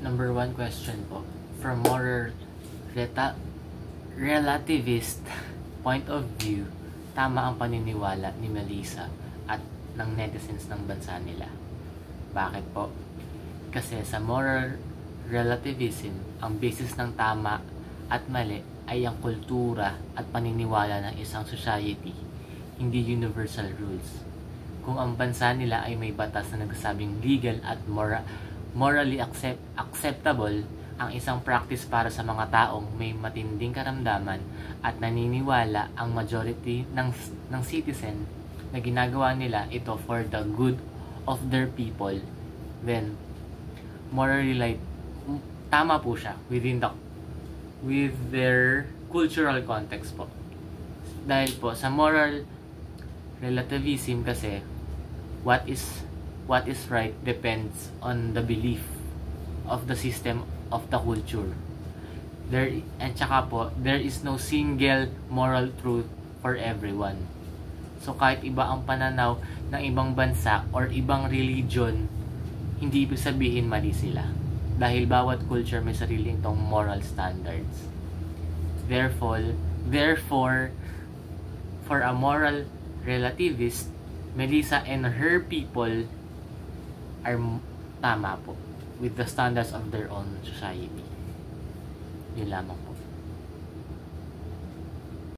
Number 1 question po. From moral relativist point of view, tama ang paniniwala ni Melissa at ng netizens ng bansa nila. Bakit po? Kasi sa moral relativism, ang basis ng tama at mali ay ang kultura at paniniwala ng isang society, hindi universal rules. Kung ang bansa nila ay may batas na nagsasabing legal at morally acceptable, ang isang practice para sa mga taong may matinding karamdaman at naniniwala ang majority ng citizen na ginagawa nila ito for the good of their people, then morally tama po siya with their cultural context po. Dahil po sa moral relativism kasi what is right depends on the belief of the system of the culture. There is no single moral truth for everyone. So kahit iba ang pananaw ng ibang bansa or ibang religion, hindi ibig sabihin mali sila. Dahil bawat culture may sariling tong moral standards. Therefore, for a moral relativist, Melissa and her people are tama po with the standards of their own society. Yun lamang po.